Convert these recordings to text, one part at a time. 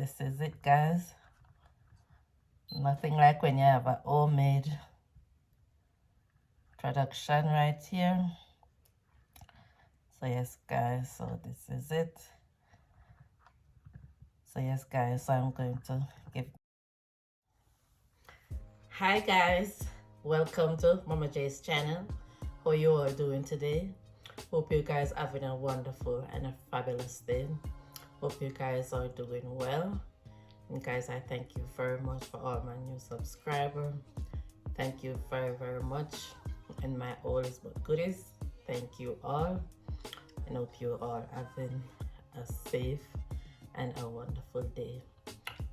this is it, guys. Nothing like when you have a homemade production right here. So yes, guys, so this is it. So yes, guys, so I'm going to give... Hi, guys. Welcome to Mama J's channel. How you all doing today? Hope you guys are having a wonderful and a fabulous day. Hope you guys are doing well. And guys, I thank you very much for all my new subscribers. Thank you very, very much. And my oldies but goodies, thank you all. And hope you all having a safe and a wonderful day.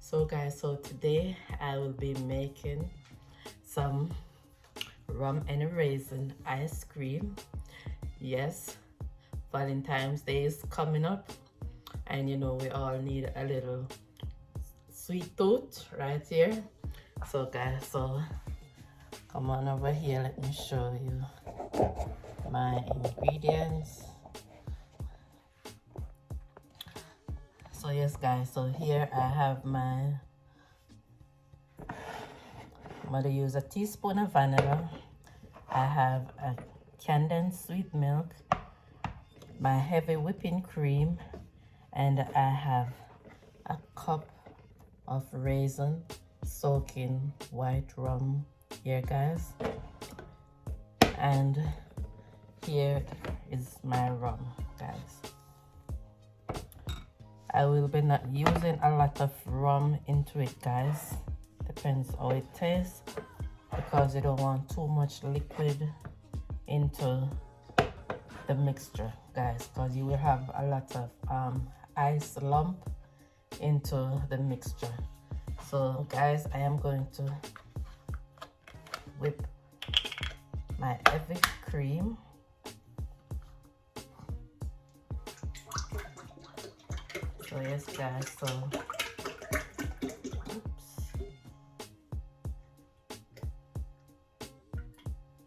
So guys, so today I will be making some rum and raisin ice cream. Yes, Valentine's Day is coming up, and you know we all need a little sweet tooth right here. So guys, so come on over here, let me show you my ingredients. So yes, guys, so here I have my... I'm going to use a teaspoon of vanilla. I have a condensed sweet milk, my heavy whipping cream, and I have a cup of raisin soaking white rum here, guys. And here is my rum, guys. I will be not using a lot of rum into it, guys. Depends how it tastes, because you don't want too much liquid into the mixture, guys, because you will have a lot of ice lump into the mixture. So guys, I am going to whip my heavy cream. So yes, guys, so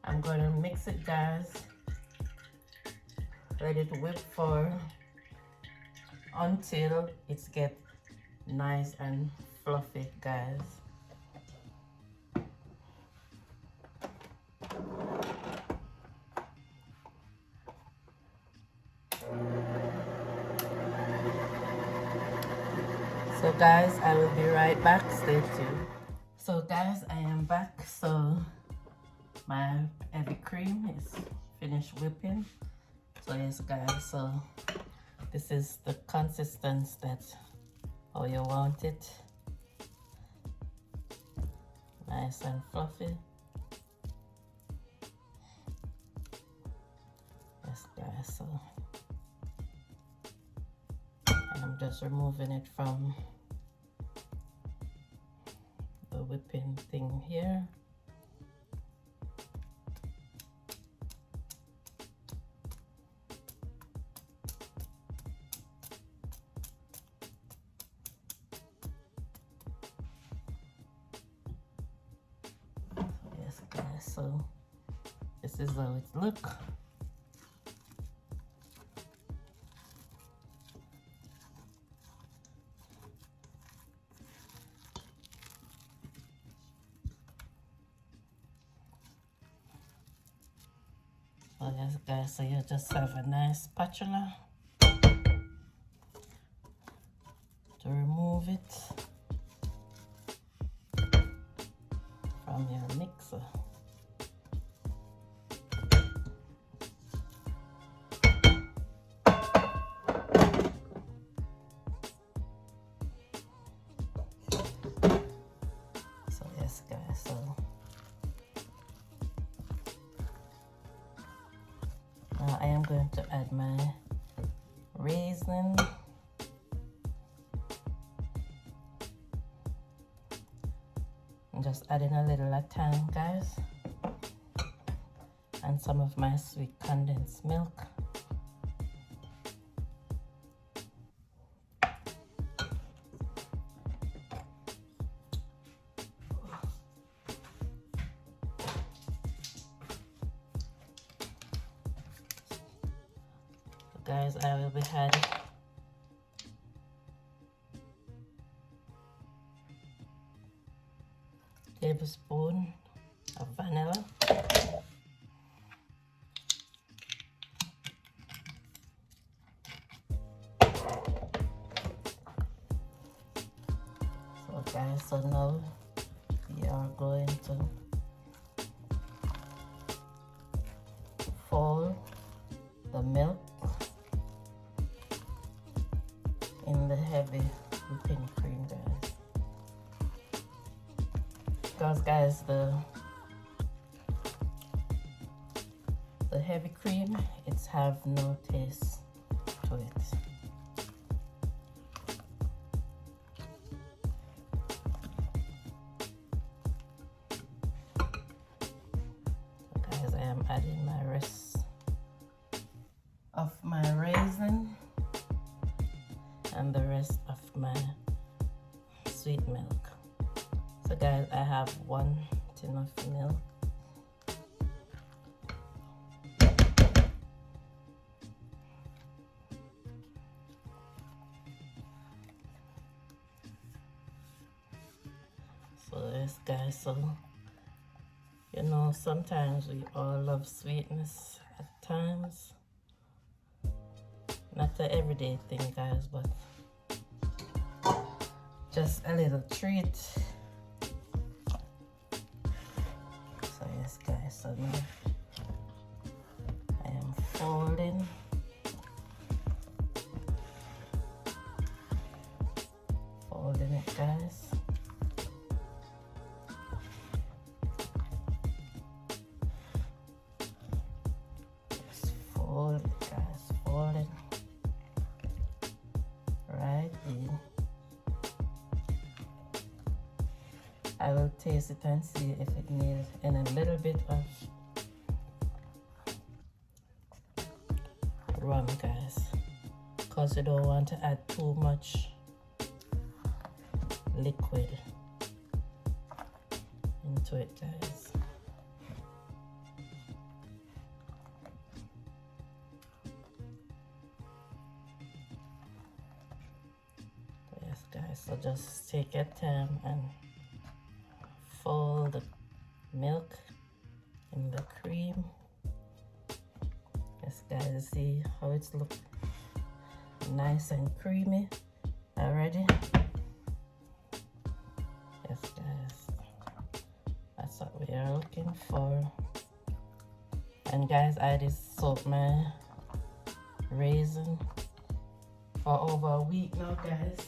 I'm going to mix it, guys. Let it whip for until it's get nice and fluffy, guys. So guys, I will be right back. Stay tuned. So guys, I am back. So my heavy cream is finished whipping. So yes, guys, so this is the consistency that how you want it. Nice and fluffy. Yes, guys, so I'm just removing it from the whipping thing here. Yes, guys, so this is how it looks. So yes, guys, so you just have a nice spatula to remove it from your mixer. So yes, guys, so now I am going to add my raisin. I'm just adding a little at a time, guys, and some of my sweet condensed milk. So guys, I will be adding tablespoon of vanilla. So guys, so now we are going to fold the milk in the heavy whipping cream, guys. Because guys, the heavy cream, it's have no taste to it. So guys, I am adding my rest of my raisin and the rest of my sweet milk. So guys, I have 1 tin of milk. So yes guys, so you know, sometimes we all love sweetness at times. Not an everyday thing, guys, but just a little treat. So yes guys, so now I am folding it, guys. Just fold it, guys, fold it right in. I will taste it and see if it needs a little bit of rum, guys, because you don't want to add too much liquid into it, guys. Yes guys, so just take your time and fold the milk in the cream. Yes guys, see how it's look nice and creamy already. Yes guys, that's what we are looking for. And guys, I just soaked my raisin for over a week now, guys.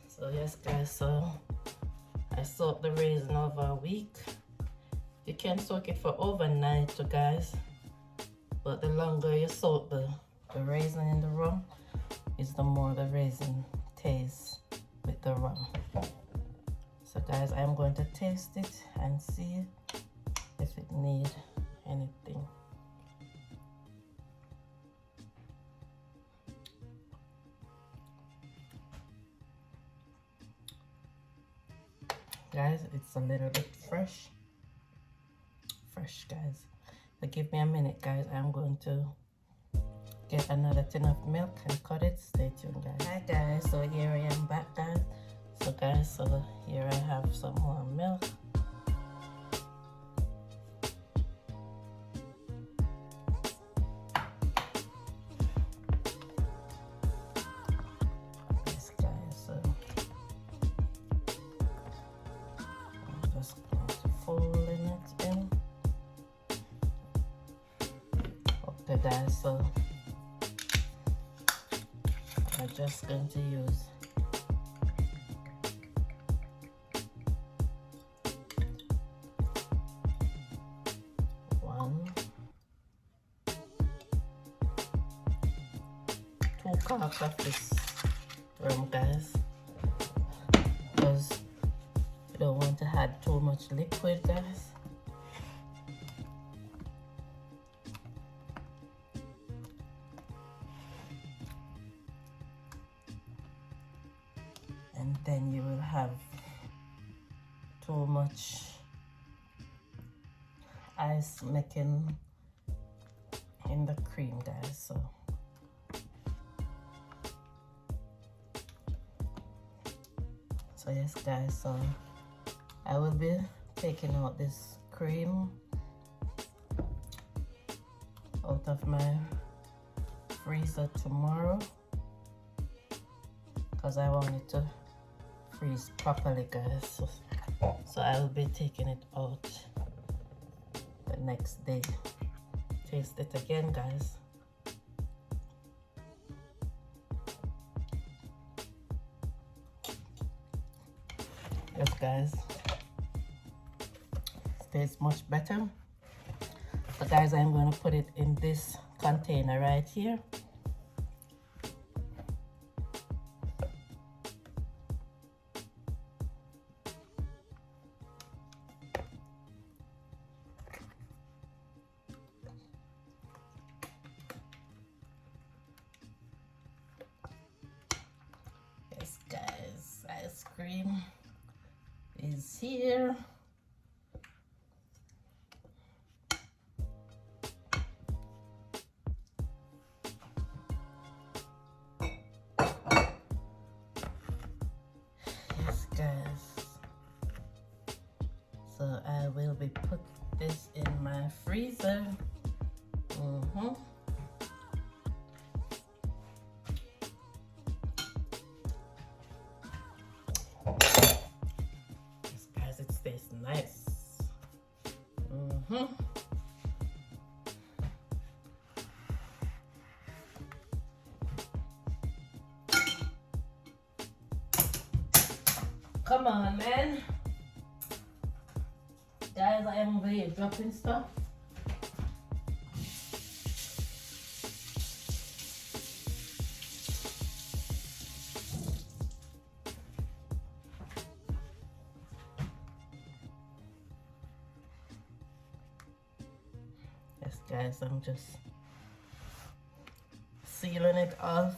So yes guys, so I soaked the raisin over a week. You can soak it for overnight too, guys, but the longer you soak the raisin in the rum, is the more the raisin tastes with the rum. So guys, I'm going to taste it and see if it needs anything. Guys, it's a little bit fresh, guys. So give me a minute, guys. I'm going to get another tin of milk and cut it. Stay tuned, guys. Hi guys, so here I am back, guys. So guys, so here I have some more milk. Yes guys, so I'm just going to fold it in. Okay guys, so I'm just going to use two cups of this rum, guys, because you don't want to add too much liquid, guys. And then you will have too much ice, making in the cream, guys. So yes, guys, so I will be taking out this cream out of my freezer tomorrow because I want it to freeze properly, guys. So I will be taking it out the next day. Taste it again, guys. Yes, guys, it tastes much better. So guys, I'm going to put it in this container right here. Yes, guys, ice cream is here. Yes, guys. So I will be put this in my freezer. Yes, guys, it tastes nice. Come on, man. Guys, I am over here dropping stuff. Yes, guys, I'm just sealing it off.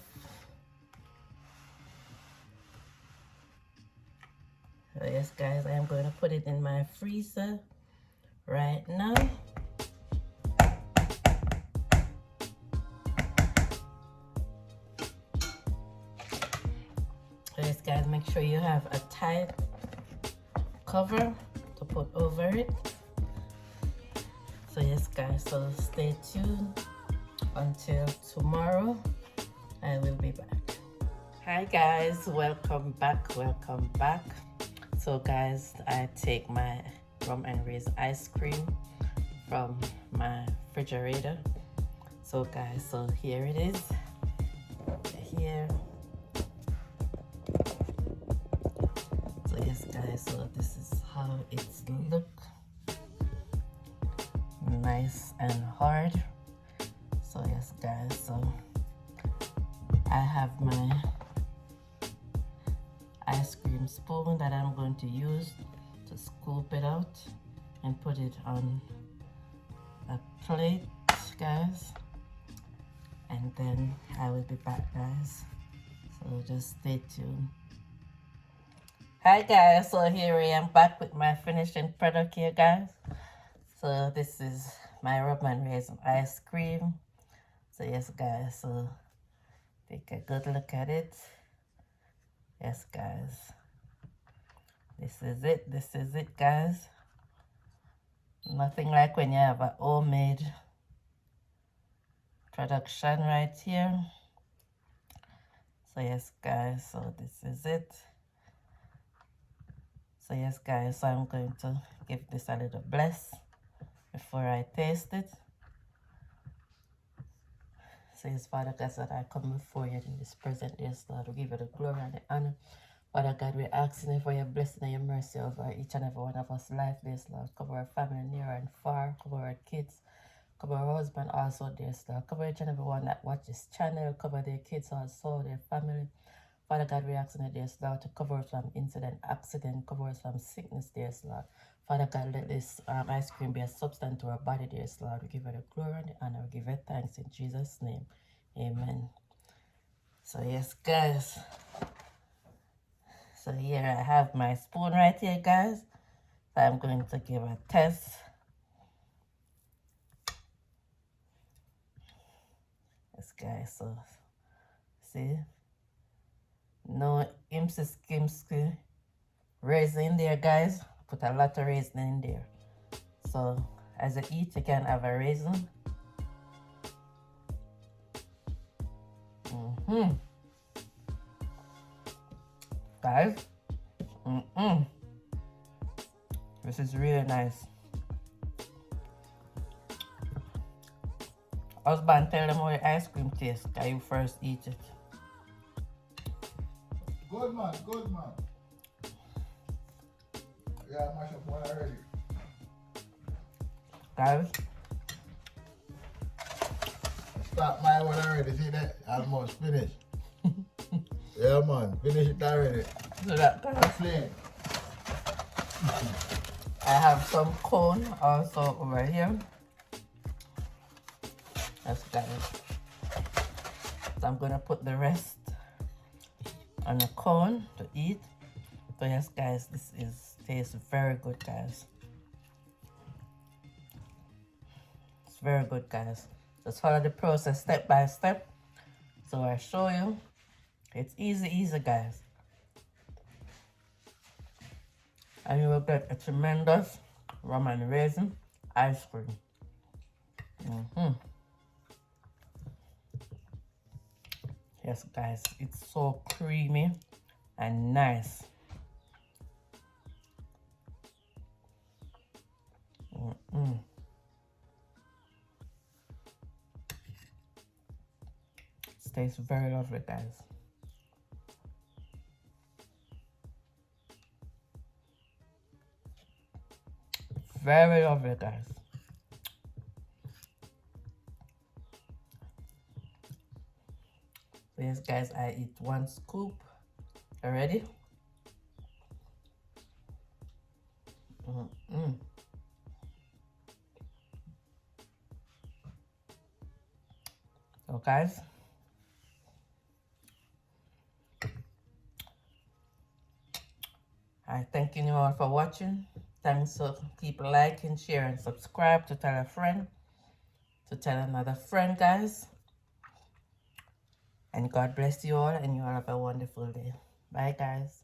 So yes, guys, I am going to put it in my freezer right now. So yes, guys, make sure you have a tight cover to put over it. So yes, guys, so stay tuned until tomorrow. I will be back. Hi guys, welcome back. So guys, I take my rum and raisin ice cream from my refrigerator. So guys, so here it is. Here. So yes, guys, so this is how it's look. Nice and hard. So yes, guys, so I have my ice cream spoon that I'm going to use to scoop it out and put it on a plate, guys, and then I will be back, guys, so just stay tuned. Hi guys, so here I am back with my finishing product here, guys. So this is my rum and raisin ice cream. So yes, guys, so take a good look at it. Yes, guys, this is it, guys. Nothing like when you have a homemade production right here. So yes, guys, so this is it. So yes, guys, so I'm going to give this a little bless before I taste it. So yes, Father God, that I come before you in this present, yes, Lord, we give you the glory and the honor. Father God, we're asking you for your blessing and your mercy over each and every one of us life, dear Lord. Cover our family near and far, cover our kids, cover our husband also, dear Lord. Cover each and every one that watch this channel, cover their kids also, their family. Father God, we're asking you, dear Lord, to cover us from incident, accident, cover us from sickness, dear Lord. Father God, let this ice cream be a substance to our body, dear Lord. We give you the glory and the honor. We give you thanks in Jesus' name. Amen. So yes, guys. So here I have my spoon right here, guys. So I'm going to give a test. Yes, guys. So, see? No imsi skimsky raisin there, guys. Put a lot of raisin in there. So, as you eat, you can have a raisin. Guys, this is really nice. Husband, tell them how your ice cream tastes. Can you first eat it? Good man, good man. Yeah, mash up one already. Guys, Start my one already, see that? Almost finished. Yeah man, finish it already. so that guys, Plain. I have some cone also over here. Yes, guys. So I'm gonna put the rest on a cone to eat. So yes, guys, this tastes very good, guys. It's very good, guys. Just follow the process step by step. So I show you. It's easy, guys. And you will get a tremendous rum and raisin ice cream. Yes, guys, it's so creamy and nice. It tastes very lovely, guys. Very lovely, guys. So yes, guys, I eat one scoop already. So guys, I thank you all for watching. Thanks for keep liking, share, and subscribe, to tell a friend, to tell another friend, guys. And God bless you all, and you all have a wonderful day. Bye, guys.